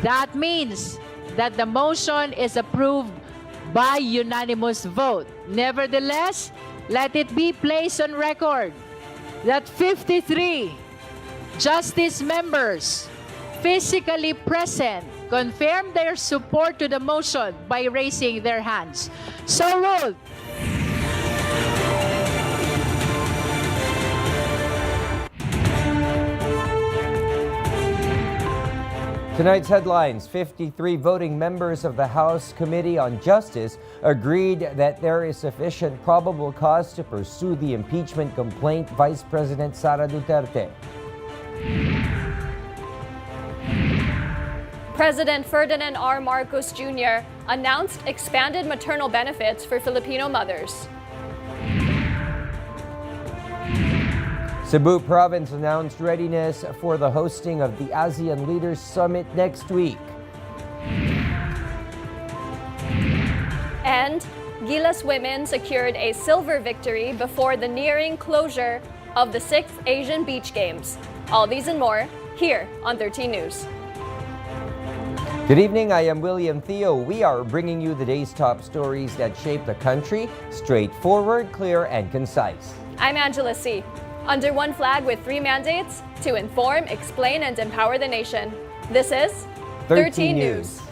That means that the motion is approved by unanimous vote. Nevertheless, let it be placed on record that 53 justice members physically present confirm their support to the motion by raising their hands. So ruled. Tonight's headlines: 53 voting members of the House Committee on Justice agreed that there is sufficient probable cause to pursue the impeachment complaint Vice President Sara Duterte. President Ferdinand R. Marcos Jr. announced expanded maternal benefits for Filipino mothers. Cebu Province announced readiness for the hosting of the ASEAN Leaders Summit next week. And Gilas women secured a silver victory before the nearing closure of the 6th Asian Beach Games. All these and more here on 13 News. Good evening, I am William Thio. We are bringing you the day's top stories that shape the country, straightforward, clear, and concise. I'm Angela C. Under one flag with 3 mandates to inform, explain, and empower the nation. This is 13 News.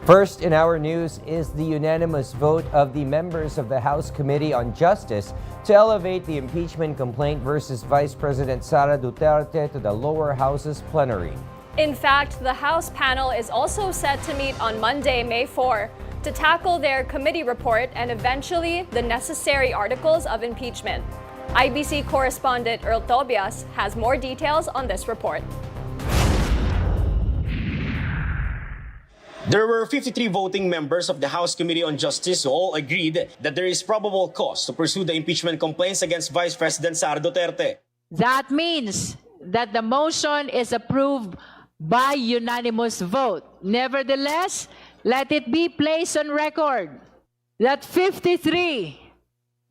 First in our news is the unanimous vote of the members of the House Committee on Justice to elevate the impeachment complaint versus Vice President Sara Duterte to the lower house's plenary. In fact, the House panel is also set to meet on Monday, May 4, to tackle their committee report and eventually the necessary articles of impeachment. IBC correspondent Earl Tobias has more details on this report. There were 53 voting members of the House Committee on Justice who all agreed that there is probable cause to pursue the impeachment complaints against Vice President Sara Duterte. That means that the motion is approved by unanimous vote. Nevertheless, let it be placed on record that 53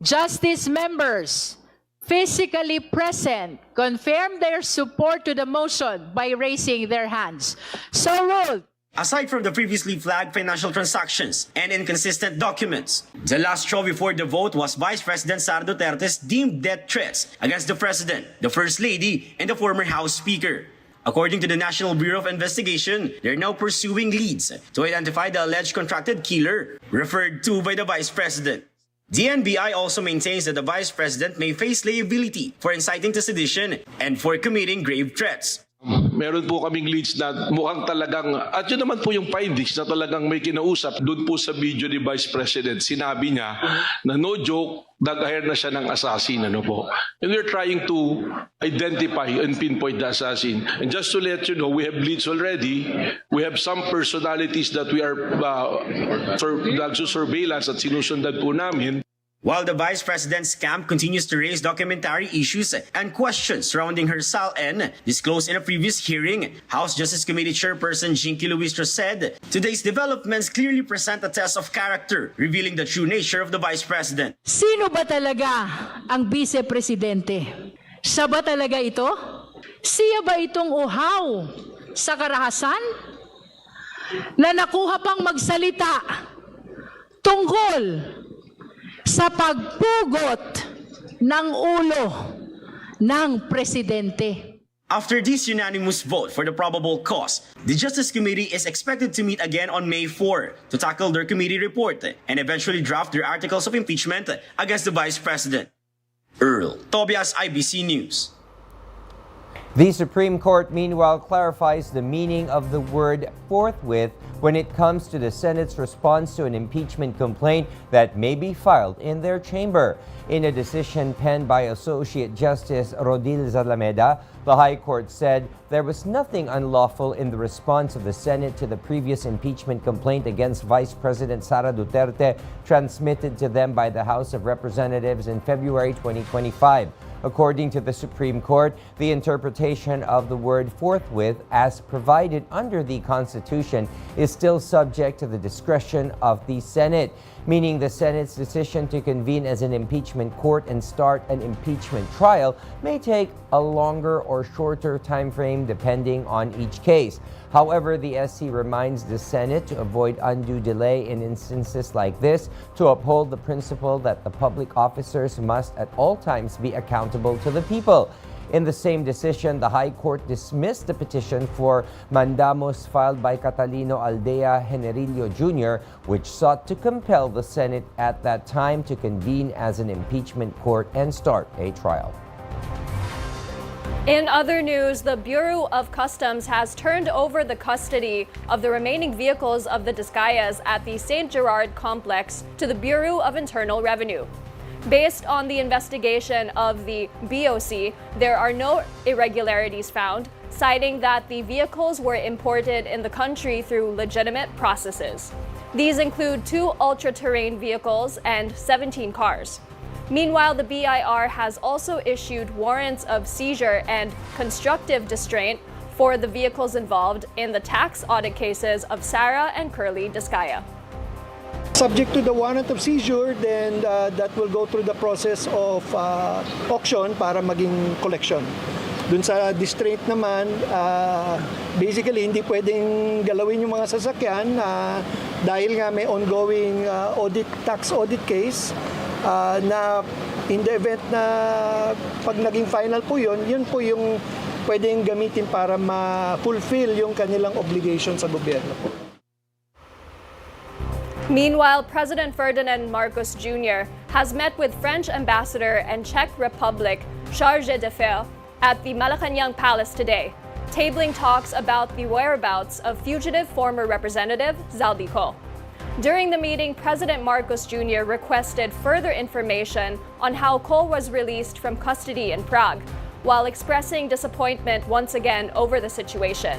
justice members physically present confirm their support to the motion by raising their hands. So ruled. Aside from the previously flagged financial transactions and inconsistent documents, the last straw before the vote was Vice President Sara Duterte's deemed death threats against the President, the First Lady, and the former House Speaker. According to the National Bureau of Investigation, they're now pursuing leads to identify the alleged contracted killer referred to by the Vice President. The NBI also maintains that the Vice President may face liability for inciting to sedition and for committing grave threats. Meron po kaming leads na mukhang talagang, at yun naman po yung findings na talagang may kinausap doon po sa video ni Vice President. Sinabi niya na no joke, nag-hire na siya ng assassin. Ano po. And we're trying to identify and pinpoint the assassin. And just to let you know, we have leads already. We have some personalities that we are surveillance at sinusundan po namin. While the Vice President's camp continues to raise documentary issues and questions surrounding her SALN, disclosed in a previous hearing, House Justice Committee Chairperson Jinky Luistro said, today's developments clearly present a test of character, revealing the true nature of the Vice President. Sino ba talaga ang Vice Presidente? Siya ba talaga ito? Siya ba itong uhaw sa karahasan? Na nakuha pang magsalita tungkol sa pagpugot ng ulo ng presidente. After this unanimous vote for the probable cause, the Justice Committee is expected to meet again on May 4 to tackle their committee report and eventually draft their articles of impeachment against the Vice President. Earl Tobias, IBC News. The Supreme Court, meanwhile, clarifies the meaning of the word forthwith when it comes to the Senate's response to an impeachment complaint that may be filed in their chamber. In a decision penned by Associate Justice Rodil Zalameda, the High Court said there was nothing unlawful in the response of the Senate to the previous impeachment complaint against Vice President Sara Duterte transmitted to them by the House of Representatives in February 2025. According to the Supreme Court, the interpretation of the word forthwith as provided under the Constitution is still subject to the discretion of the Senate, meaning the Senate's decision to convene as an impeachment court and start an impeachment trial may take a longer or shorter time frame depending on each case. However, the SC reminds the Senate to avoid undue delay in instances like this to uphold the principle that the public officers must at all times be accountable to the people. In the same decision, the High Court dismissed the petition for mandamus filed by Catalino Aldea Generillo Jr., which sought to compel the Senate at that time to convene as an impeachment court and start a trial. In other news, the Bureau of Customs has turned over the custody of the remaining vehicles of the Discayas at the St. Gerard complex to the Bureau of Internal Revenue. Based on the investigation of the BOC, there are no irregularities found, citing that the vehicles were imported in the country through legitimate processes. These include 2 ultra-terrain vehicles and 17 cars. Meanwhile, the BIR has also issued warrants of seizure and constructive distraint for the vehicles involved in the tax audit cases of Sara and Curly Discaya. Subject to the warrant of seizure, then that will go through the process of auction para maging collection. Dun sa distraint naman, basically hindi pwedeng galawin yung mga sasakyan dahil nga may ongoing tax audit case na in the event na pag naging final po yun po yung pwedeng gamitin para ma-fulfill yung kanilang obligation sa gobyerno po. Meanwhile, President Ferdinand Marcos Jr. has met with French Ambassador and Czech Republic Charge d'Affaires at the Malacanang Palace today, tabling talks about the whereabouts of fugitive former Representative Zaldico. During the meeting, President Marcos Jr. requested further information on how Ko was released from custody in Prague, while expressing disappointment once again over the situation.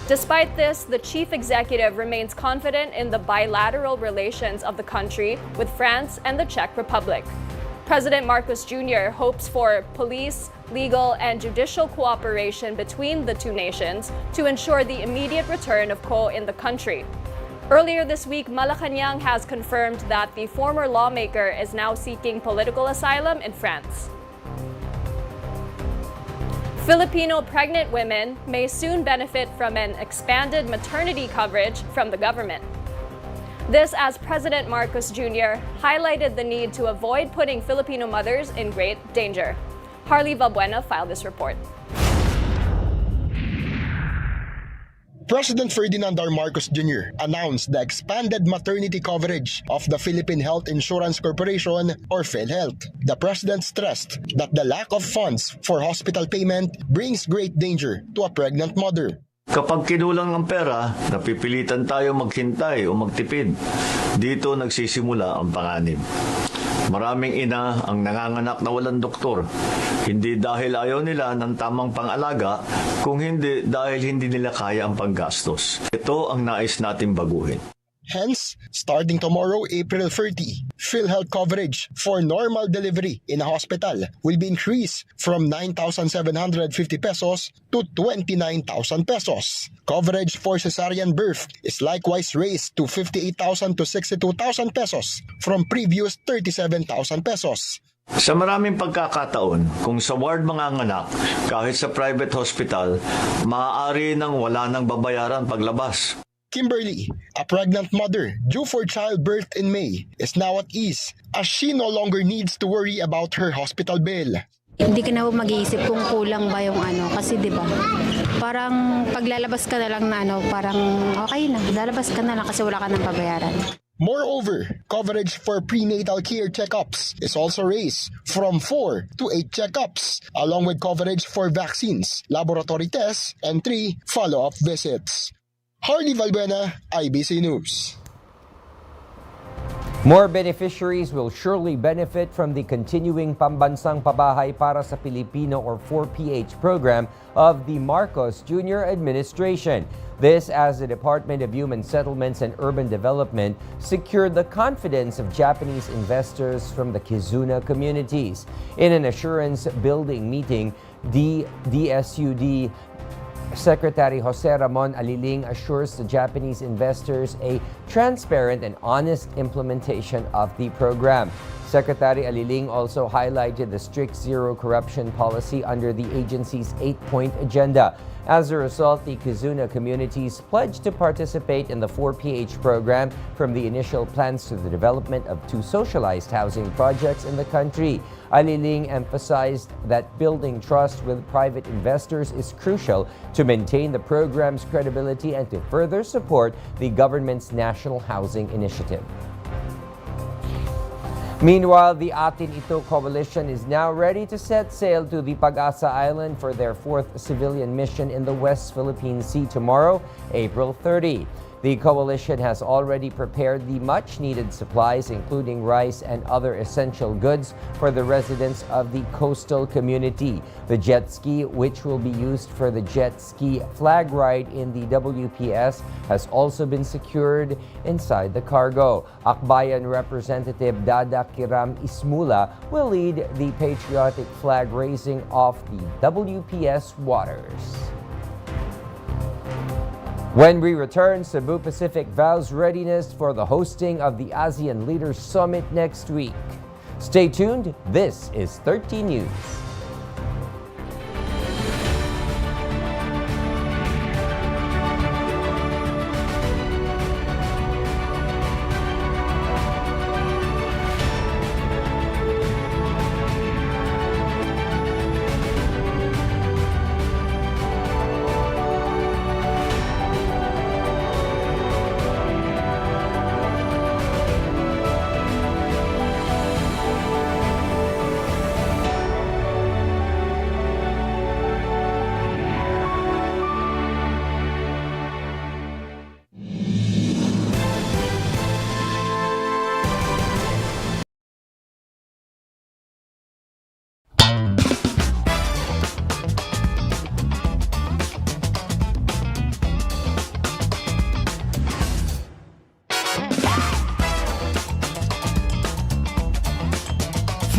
Despite this, the chief executive remains confident in the bilateral relations of the country with France and the Czech Republic. President Marcos Jr. hopes for police, legal, and judicial cooperation between the two nations to ensure the immediate return of Ko in the country. Earlier this week, Malacanang has confirmed that the former lawmaker is now seeking political asylum in France. Filipino pregnant women may soon benefit from an expanded maternity coverage from the government. This as President Marcos Jr. highlighted the need to avoid putting Filipino mothers in great danger. Harley Valbuena filed this report. President Ferdinand R. Marcos Jr. announced the expanded maternity coverage of the Philippine Health Insurance Corporation or PhilHealth. The president stressed that the lack of funds for hospital payment brings great danger to a pregnant mother. Kapag kinulang ng pera, napipilitan tayo maghintay o magtipid. Dito nagsisimula ang panganib. Maraming ina ang nanganganak na walang doktor. Hindi dahil ayaw nila ng tamang pang-alaga, kung hindi dahil hindi nila kaya ang panggastos. Ito ang nais natin baguhin. Hence, starting tomorrow, April 30, PhilHealth coverage for normal delivery in a hospital will be increased from 9,750 pesos to 29,000 pesos. Coverage for cesarean birth is likewise raised to 58,000 to 62,000 pesos from previous 37,000 pesos. Sa maraming pagkakataon, kung sa ward manganganak, kahit sa private hospital, maaari nang wala nang babayaran paglabas. Kimberly, a pregnant mother due for childbirth in May, is now at ease as she no longer needs to worry about her hospital bill. Hindi ka na mag-iisip kung kulang ba yung kasi 'di ba? Parang paglalabas ka na lang na parang okay na, lalabas ka na lang kasi wala ka nang babayaran. Moreover, coverage for prenatal care checkups is also raised from 4 to 8 checkups, along with coverage for vaccines, laboratory tests, and 3 follow-up visits. Harley Valbuena, IBC News. More beneficiaries will surely benefit from the continuing Pambansang Pabahay para sa Pilipino or 4PH program of the Marcos Jr. administration. This as the Department of Human Settlements and Urban Development secured the confidence of Japanese investors from the Kizuna communities. In an assurance building meeting, the DSUD Secretary Jose Ramon Aliling assures the Japanese investors a transparent and honest implementation of the program. Secretary Aliling also highlighted the strict zero corruption policy under the agency's 8-point agenda. As a result, the Kizuna communities pledged to participate in the 4PH program, from the initial plans to the development of 2 socialized housing projects in the country. Aliling emphasized that building trust with private investors is crucial to maintain the program's credibility and to further support the government's national housing initiative. Meanwhile, the Atin Ito coalition is now ready to set sail to the Pag-asa Island for their 4th civilian mission in the West Philippine Sea tomorrow, April 30. The coalition has already prepared the much-needed supplies, including rice and other essential goods, for the residents of the coastal community. The jet ski, which will be used for the jet ski flag ride in the WPS, has also been secured inside the cargo. Akbayan Representative Dada Kiram Ismula will lead the patriotic flag raising off the WPS waters. When we return, Cebu Pacific vows readiness for the hosting of the ASEAN Leaders Summit next week. Stay tuned. This is 13 News.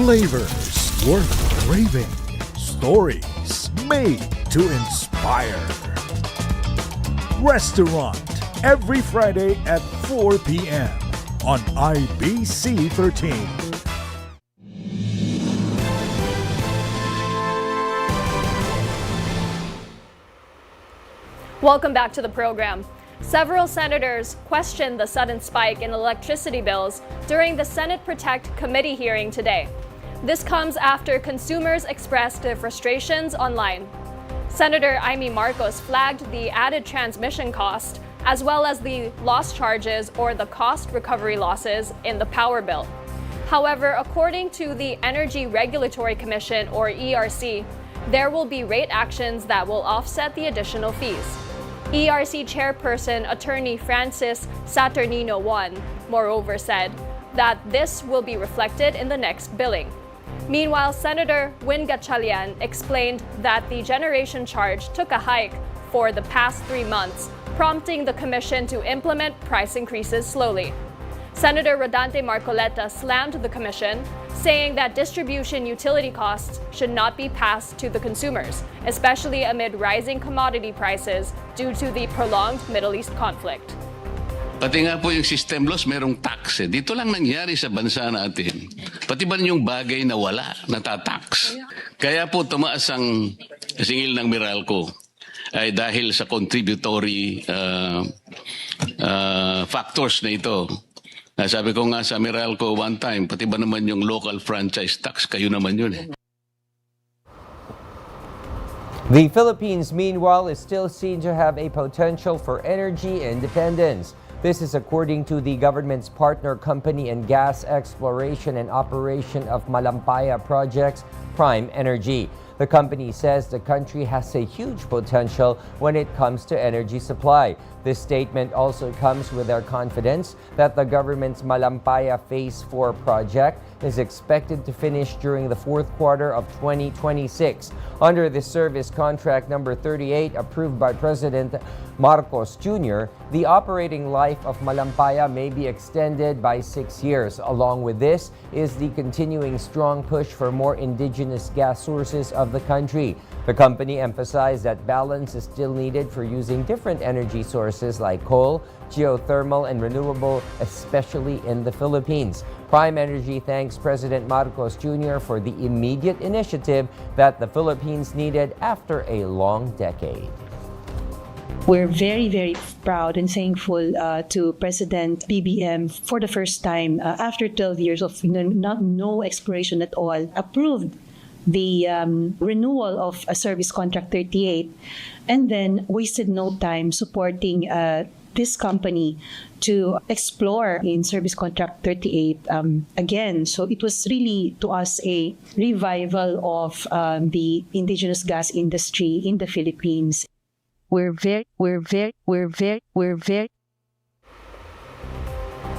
Flavors worth craving. Stories made to inspire. Restaurant every Friday at 4 p.m. on IBC 13. Welcome back to the program. Several senators questioned the sudden spike in electricity bills during the Senate Protect Committee hearing today. This comes after consumers expressed their frustrations online. Senator Amy Marcos flagged the added transmission cost as well as the loss charges or the cost recovery losses in the power bill. However, according to the Energy Regulatory Commission or ERC, there will be rate actions that will offset the additional fees. ERC Chairperson Attorney Francis Saturnino I, moreover, said that this will be reflected in the next billing. Meanwhile, Senator Win Gatchalian explained that the generation charge took a hike for the past 3 months, prompting the Commission to implement price increases slowly. Senator Rodante Marcoleta slammed the Commission, saying that distribution utility costs should not be passed to the consumers, especially amid rising commodity prices due to the prolonged Middle East conflict. Pati nga po yung system loss, merong tax. Dito lang nangyari sa bansa natin. Pati ba yung bagay na wala, natatax. Kaya po tumaas ang singil ng Meralco ay dahil sa contributory factors na ito. Sabi ko nga sa Meralco one time, pati ba naman yung local franchise tax, kayo naman yun eh. The Philippines, meanwhile, is still seen to have a potential for energy independence. This is according to the government's partner company in gas exploration and operation of Malampaya projects, Prime Energy. The company says the country has a huge potential when it comes to energy supply. This statement also comes with their confidence that the government's Malampaya Phase 4 project is expected to finish during the fourth quarter of 2026. Under the service contract number 38 approved by President Marcos Jr., the operating life of Malampaya may be extended by 6 years. Along with this is the continuing strong push for more indigenous gas sources of the country. The company emphasized that balance is still needed for using different energy sources like coal, geothermal, and renewable, especially in the Philippines. Prime Energy thanks President Marcos Jr. for the immediate initiative that the Philippines needed after a long decade. We're very, very proud and thankful to President BBM for the first time after 12 years of no exploration at all, approved the renewal of a service contract 38 and then wasted no time supporting this company to explore in service contract 38 again. So it was really to us a revival of the indigenous gas industry in the Philippines. We're very.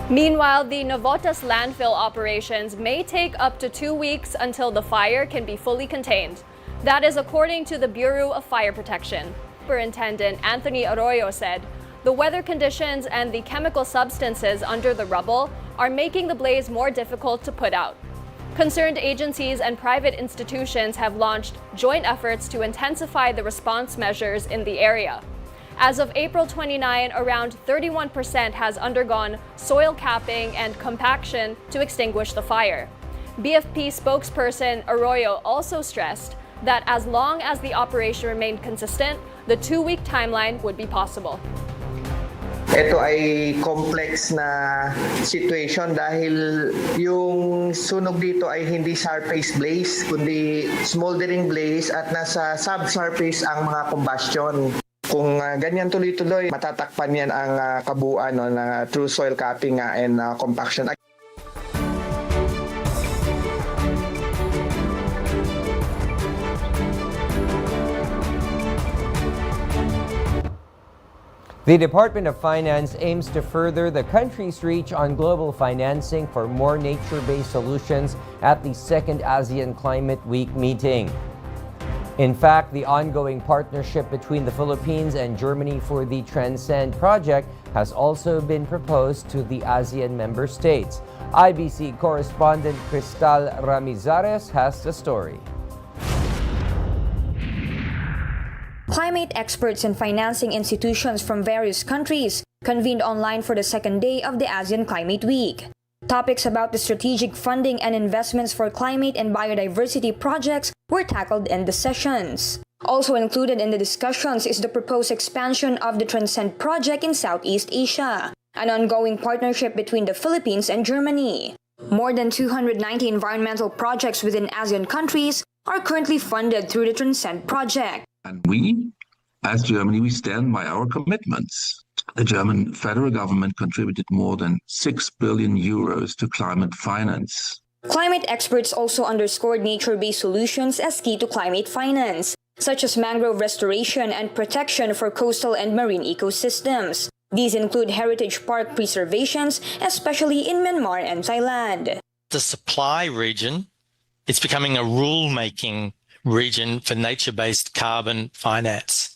Meanwhile, the Navotas landfill operations may take up to 2 weeks until the fire can be fully contained. That is according to the Bureau of Fire Protection. Superintendent Anthony Arroyo said, the weather conditions and the chemical substances under the rubble are making the blaze more difficult to put out. Concerned agencies and private institutions have launched joint efforts to intensify the response measures in the area. As of April 29, around 31% has undergone soil capping and compaction to extinguish the fire. BFP spokesperson Arroyo also stressed that as long as the operation remained consistent, the 2-week timeline would be possible. Ito ay complex na situation dahil yung sunog dito ay hindi surface blaze kundi smoldering blaze at nasa subsurface ang mga combustion. Kung ganyan tuloy-tuloy, matatakpan yan ang kabuuan ng through soil capping and compaction. The Department of Finance aims to further the country's reach on global financing for more nature-based solutions at the second ASEAN Climate Week meeting. In fact, the ongoing partnership between the Philippines and Germany for the Transcend project has also been proposed to the ASEAN member states. IBC correspondent Cristal Ramizares has the story. Climate experts and financing institutions from various countries convened online for the second day of the ASEAN Climate Week. Topics about the strategic funding and investments for climate and biodiversity projects were tackled in the sessions. Also included in the discussions is the proposed expansion of the Transcend project in Southeast Asia, an ongoing partnership between the Philippines and Germany. More than 290 environmental projects within ASEAN countries are currently funded through the Transcend project. And we, as Germany, we stand by our commitments. The German federal government contributed more than 6 billion euros to climate finance. Climate experts also underscored nature-based solutions as key to climate finance, such as mangrove restoration and protection for coastal and marine ecosystems. These include heritage park preservations, especially in Myanmar and Thailand. The supply region, it's becoming a rule-making region for nature-based carbon finance.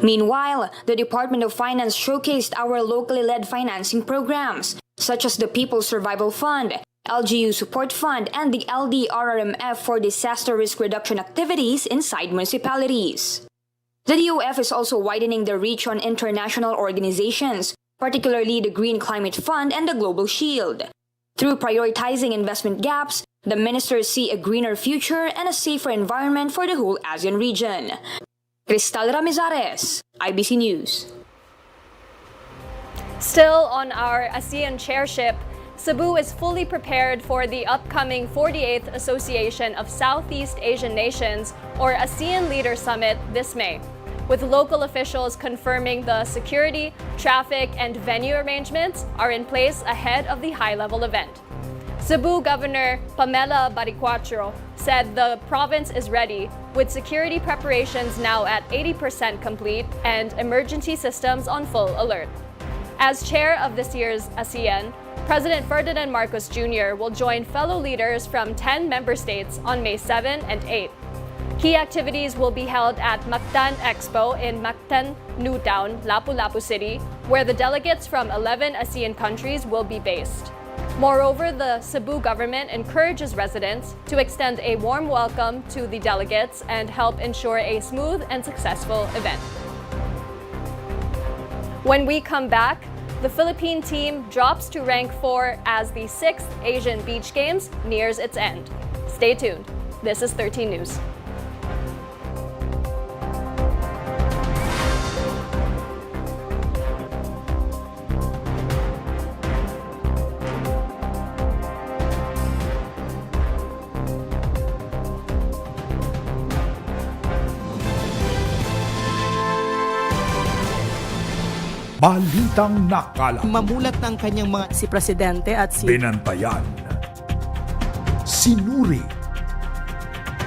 Meanwhile, the Department of Finance showcased our locally led financing programs, such as the People's Survival Fund, LGU Support Fund, and the LDRRMF for disaster risk reduction activities inside municipalities. The DOF is also widening the reach on international organizations, particularly the Green Climate Fund and the Global Shield. Through prioritizing investment gaps, the ministers see a greener future and a safer environment for the whole ASEAN region. Cristal Ramizares, IBC News. Still on our ASEAN chairship, Cebu is fully prepared for the upcoming 48th Association of Southeast Asian Nations, or ASEAN Leader Summit, this May. with local officials confirming the security, traffic, and venue arrangements are in place ahead of the high-level event. Cebu Governor Pamela Baricuatro said the province is ready, with security preparations now at 80% complete and emergency systems on full alert. As chair of this year's ASEAN, President Ferdinand Marcos Jr. will join fellow leaders from 10 member states on May 7 and 8. Key activities will be held at Mactan Expo in Mactan, Newtown, Lapu-Lapu City, where the delegates from 11 ASEAN countries will be based. Moreover, the Cebu government encourages residents to extend a warm welcome to the delegates and help ensure a smooth and successful event. When we come back, the Philippine team drops to rank 4 as the 6th Asian Beach Games nears its end. Stay tuned. This is 13 News. Balitang nakala. Mamulat ng kanyang mga si Presidente at si Binantayan. Sinuri.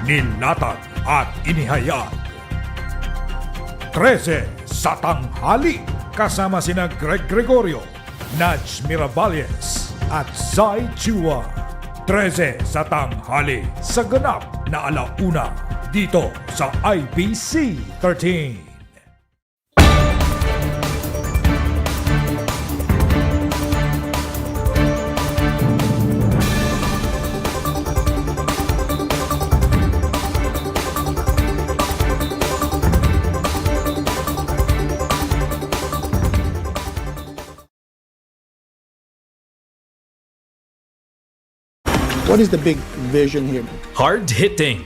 Nilatag at inihayag. 13 sa tanghali. Kasama sina Greg Gregorio, Naj Miravalles at Zai Chua. 13 sa tanghali sa ganap na alauna dito sa IBC 13. What is the big vision here? Hard-hitting.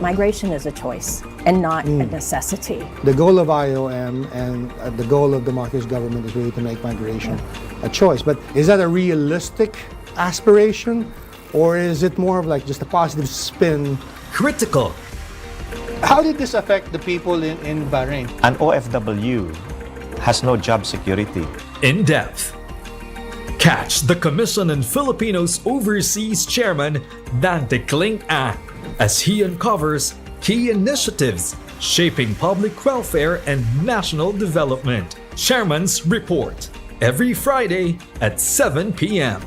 Migration is a choice and not a necessity. The goal of IOM and the goal of the Marcos government is really to make migration a choice. But is that a realistic aspiration, or is it more of like just a positive spin? Critical. How did this affect the people in Bahrain? An OFW has no job security. In-depth. Catch the Commission on Filipinos Overseas Chairman Dante Kling Ang as he uncovers key initiatives shaping public welfare and national development. Chairman's Report, every Friday at 7 p.m.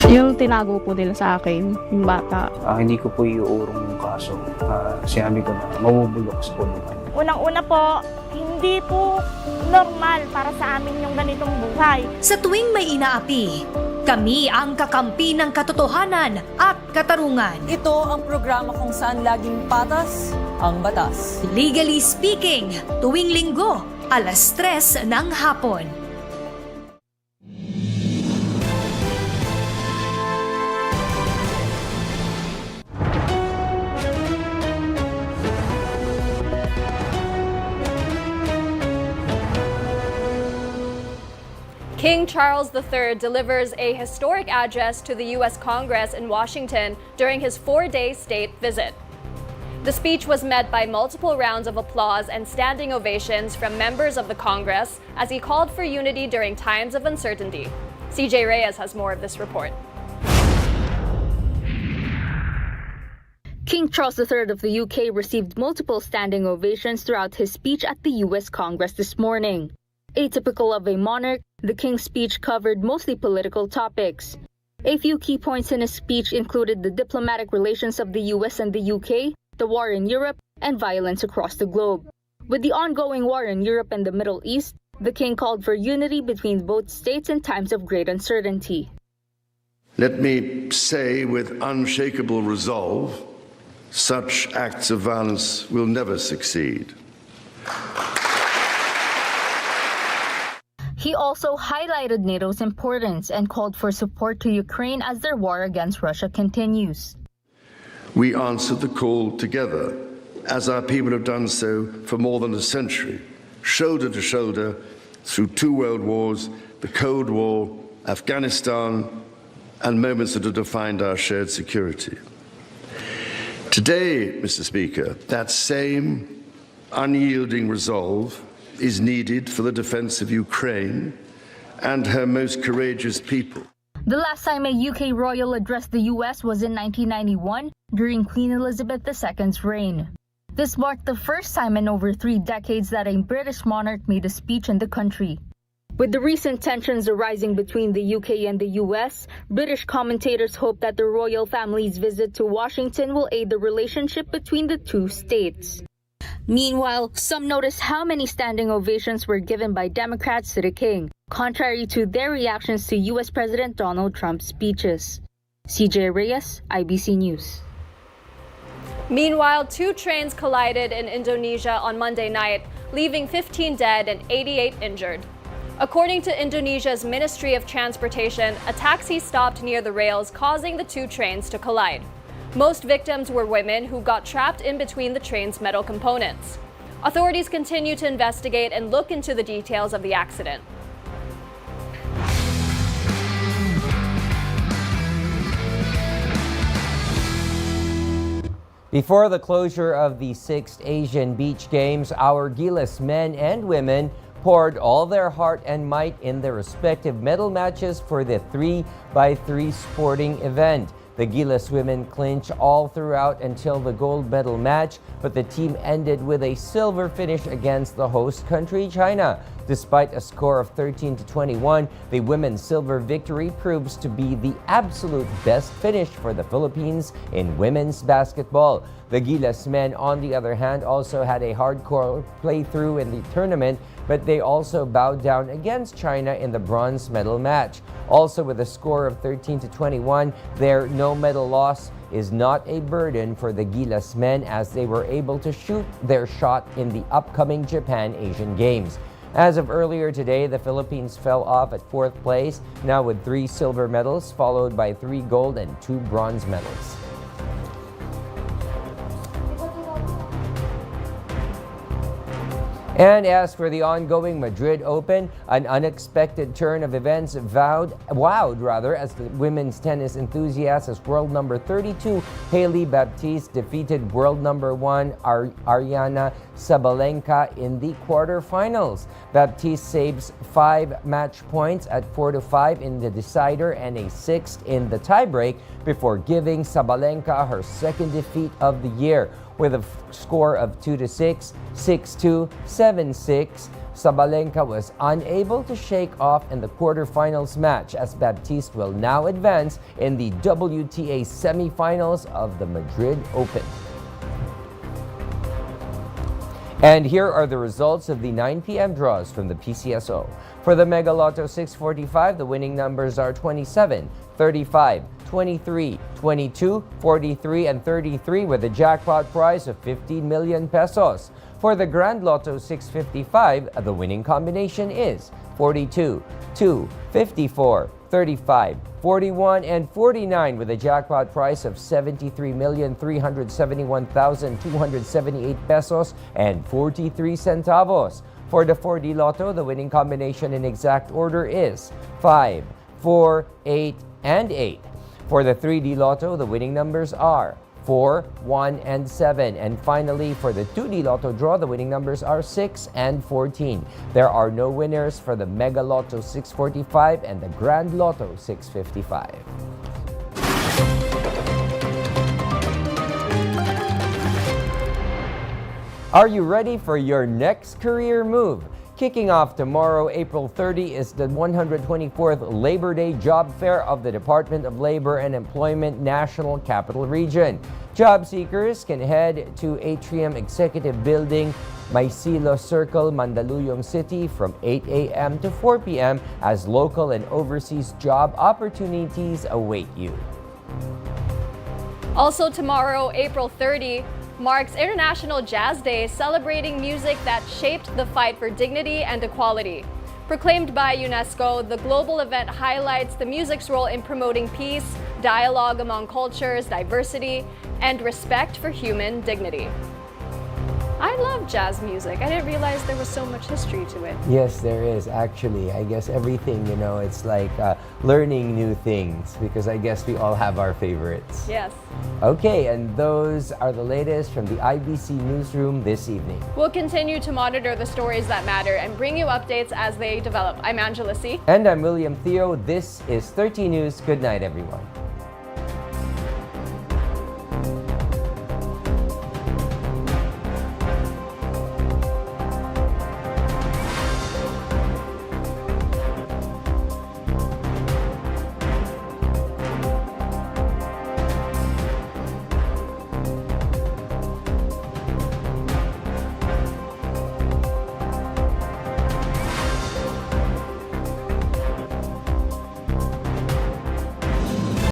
Yung tinago po nila sa akin, yung bata. Hindi ko po iuurong yung kaso. Sinabi ko na mamubulok sa kulungan. Unang-una po, hindi po normal para sa amin yung ganitong buhay. Sa tuwing may inaapi, kami ang kakampi ng katotohanan at katarungan. Ito ang programa kung saan laging patas ang batas. Legally Speaking, tuwing Linggo, 3:00 ng hapon. King Charles III delivers a historic address to the U.S. Congress in Washington during his 4-day state visit. The speech was met by multiple rounds of applause and standing ovations from members of the Congress as he called for unity during times of uncertainty. CJ Reyes has more of this report. King Charles III of the UK received multiple standing ovations throughout his speech at the U.S. Congress this morning. Atypical of a monarch, the King's speech covered mostly political topics. A few key points in his speech included the diplomatic relations of the US and the UK, the war in Europe, and violence across the globe. With the ongoing war in Europe and the Middle East, the King called for unity between both states in times of great uncertainty. Let me say with unshakable resolve, such acts of violence will never succeed. He also highlighted NATO's importance and called for support to Ukraine as their war against Russia continues. We answered the call together, as our people have done so for more than a century, shoulder to shoulder, through 2 world wars, the Cold War, Afghanistan, and moments that have defined our shared security. Today, Mr. Speaker, that same unyielding resolve is needed for the defense of Ukraine and her most courageous people. The last time a UK royal addressed the US was in 1991 during Queen Elizabeth II's reign. This marked the first time in over 3 decades that a British monarch made a speech in the country. With the recent tensions arising between the UK and the US, British commentators hope that the royal family's visit to Washington will aid the relationship between the two states. Meanwhile, some noticed how many standing ovations were given by Democrats to the king, contrary to their reactions to US President Donald Trump's speeches. CJ Reyes, IBC News. Meanwhile, 2 trains collided in Indonesia on Monday night, leaving 15 dead and 88 injured. According to Indonesia's Ministry of Transportation, a taxi stopped near the rails, causing the 2 trains to collide. Most victims were women who got trapped in between the train's metal components. Authorities continue to investigate and look into the details of the accident. Before the closure of the 6th Asian Beach Games, our Gilas men and women poured all their heart and might in their respective medal matches for the 3x3 sporting event. The Gilas women clinched all throughout until the gold medal match, but the team ended with a silver finish against the host country, China. Despite a score of 13-21, the women's silver victory proves to be the absolute best finish for the Philippines in women's basketball. The Gilas men, on the other hand, also had a hardcore playthrough in the tournament, but they also bowed down against China in the bronze medal match. Also, with a score of 13-21, their no-medal loss is not a burden for the Gilas men, as they were able to shoot their shot in the upcoming Japan Asian Games. As of earlier today, the Philippines fell off at 4th place, now with 3 silver medals, followed by 3 gold and 2 bronze medals. And as for the ongoing Madrid Open, an unexpected turn of events wowed as the women's tennis enthusiasts as world number 32 Hailey Baptiste defeated world number 1 Aryna Sabalenka in the quarterfinals. Baptiste saves 5 match points at 4-5 in the decider and a 6th in the tiebreak before giving Sabalenka her second defeat of the year. With a score of 2-6, 6-2, 7-6, Sabalenka was unable to shake off in the quarterfinals match, as Baptiste will now advance in the WTA semifinals of the Madrid Open. And here are the results of the 9 p.m. draws from the PCSO. For the Mega Lotto 645, the winning numbers are 27, 35, 23, 22, 43, and 33 with a jackpot prize of 15 million pesos. For the Grand Lotto 655, the winning combination is 42, 2, 54, 35, 41, and 49 with a jackpot price of 73,371,278 pesos and 43 centavos. For the 4D Lotto, the winning combination in exact order is 5, 4, 8, and 8. For the 3D Lotto, the winning numbers are 4, 1, and 7. And finally, for the 2D Lotto draw, the winning numbers are 6 and 14. There are no winners for the Mega Lotto 645 and the Grand Lotto 655. Are you ready for your next career move? Kicking off tomorrow, April 30, is the 124th Labor Day Job Fair of the Department of Labor and Employment National Capital Region. Job seekers can head to Atrium Executive Building, Maisilo Circle, Mandaluyong City from 8 a.m. to 4 p.m. as local and overseas job opportunities await you. Also tomorrow, April 30, marks International Jazz Day, celebrating music that shaped the fight for dignity and equality. Proclaimed by UNESCO, the global event highlights the music's role in promoting peace, dialogue among cultures, diversity, and respect for human dignity. I love jazz music. I didn't realize there was so much history to it. Yes, there is actually. I guess everything, it's like learning new things because I guess we all have our favorites. Yes. Okay, and those are the latest from the IBC newsroom this evening. We'll continue to monitor the stories that matter and bring you updates as they develop. I'm Angela C. And I'm William Thio. This is 30 News. Good night, everyone.